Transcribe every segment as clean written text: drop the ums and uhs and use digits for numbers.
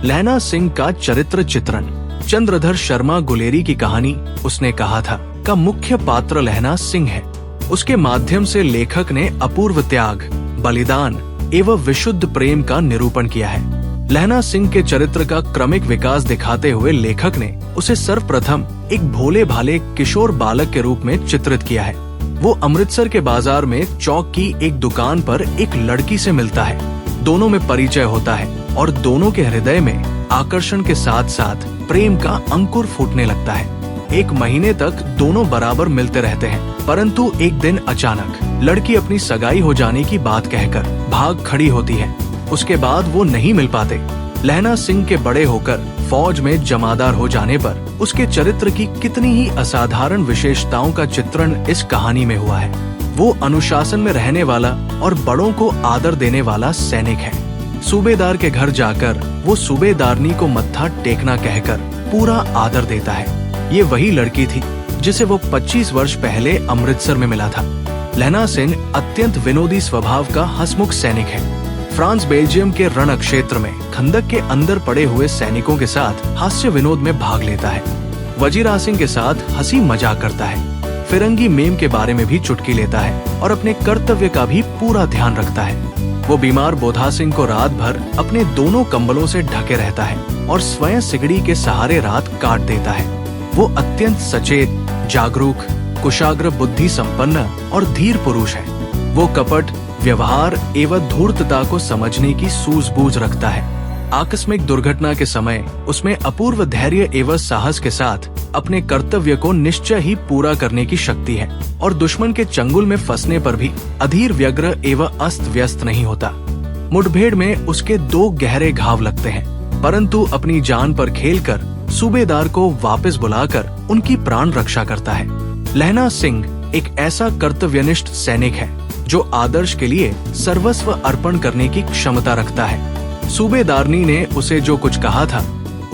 लहना सिंह का चरित्र चित्रण। चंद्रधर शर्मा गुलेरी की कहानी उसने कहा था का मुख्य पात्र लहना सिंह है। उसके माध्यम से लेखक ने अपूर्व त्याग, बलिदान एवं विशुद्ध प्रेम का निरूपण किया है। लहना सिंह के चरित्र का क्रमिक विकास दिखाते हुए लेखक ने उसे सर्वप्रथम एक भोले भाले किशोर बालक के रूप में चित्रित किया है। वो अमृतसर के बाजार में चौक की एक दुकान पर एक लड़की से मिलता है। दोनों में परिचय होता है और दोनों के हृदय में आकर्षण के साथ साथ प्रेम का अंकुर फूटने लगता है। 1 महीने तक दोनों बराबर मिलते रहते हैं, परंतु एक दिन अचानक लड़की अपनी सगाई हो जाने की बात कहकर भाग खड़ी होती है। उसके बाद वो नहीं मिल पाते। लहना सिंह के बड़े होकर फौज में जमादार हो जाने पर उसके चरित्र की कितनी ही असाधारण विशेषताओं का चित्रण इस कहानी में हुआ है। वो अनुशासन में रहने वाला और बड़ों को आदर देने वाला सैनिक है। सूबेदार के घर जाकर वो सूबेदारनी को मत्था टेकना कहकर पूरा आदर देता है। ये वही लड़की थी जिसे वो 25 वर्ष पहले अमृतसर में मिला था। लहना सिंह अत्यंत विनोदी स्वभाव का हंसमुख सैनिक है। फ्रांस बेल्जियम के रण क्षेत्र में खंदक के अंदर पड़े हुए सैनिकों के साथ हास्य विनोद में भाग लेता है। वजीरा सिंह के साथ हंसी मजाक करता है। फिरंगी मेम के बारे में भी चुटकी लेता है और अपने कर्तव्य का भी पूरा ध्यान रखता है। वो बीमार बोधा सिंह को रात भर अपने दोनों कंबलों से ढके रहता है और स्वयं सिगड़ी के सहारे रात काट देता है। वो अत्यंत सचेत, जागरूक, कुशाग्र बुद्धि संपन्न और धीर पुरुष है। वो कपट, व्यवहार एवं धूर्तता को समझने की सूझबूझ रखता है। आकस्मिक दुर्घटना के समय उसमें अपूर्व धैर्य एवं साहस के साथ अपने कर्तव्य को निश्चय ही पूरा करने की शक्ति है और दुश्मन के चंगुल में फंसने पर भी अधीर, व्यग्र एवं अस्त व्यस्त नहीं होता। मुठभेड़ में उसके 2 गहरे घाव लगते हैं, परंतु अपनी जान पर खेलकर सूबेदार को वापस बुलाकर उनकी प्राण रक्षा करता है। लहना सिंह एक ऐसा कर्तव्यनिष्ठ सैनिक है जो आदर्श के लिए सर्वस्व अर्पण करने की क्षमता रखता है। सूबेदारनी ने उसे जो कुछ कहा था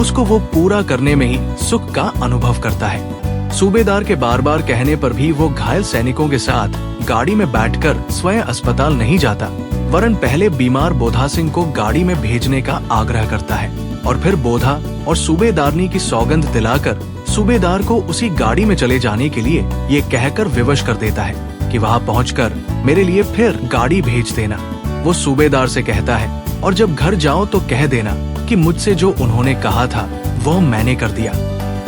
उसको वो पूरा करने में ही सुख का अनुभव करता है। सूबेदार के बार बार कहने पर भी वो घायल सैनिकों के साथ गाड़ी में बैठकर स्वयं अस्पताल नहीं जाता, वरन पहले बीमार बोधा सिंह को गाड़ी में भेजने का आग्रह करता है और फिर बोधा और सूबेदारनी की सौगंध दिलाकर सूबेदार को उसी गाड़ी में चले जाने के लिए ये कहकर विवश कर देता है कि वहाँ पहुंचकर मेरे लिए फिर गाड़ी भेज देना। वो सूबेदार से कहता है और जब घर जाओ तो कह देना कि मुझसे जो उन्होंने कहा था वो मैंने कर दिया।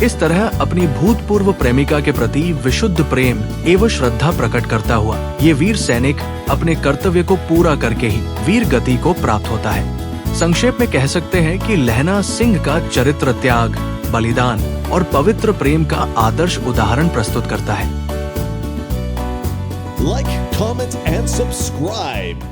इस तरह अपनी भूतपूर्व प्रेमिका के प्रति विशुद्ध प्रेम एवं श्रद्धा प्रकट करता हुआ ये वीर सैनिक अपने कर्तव्य को पूरा करके ही वीर गति को प्राप्त होता है। संक्षेप में कह सकते हैं कि लहना सिंह का चरित्र त्याग, बलिदान और पवित्र प्रेम का आदर्श उदाहरण प्रस्तुत करता है। Like, comment and subscribe.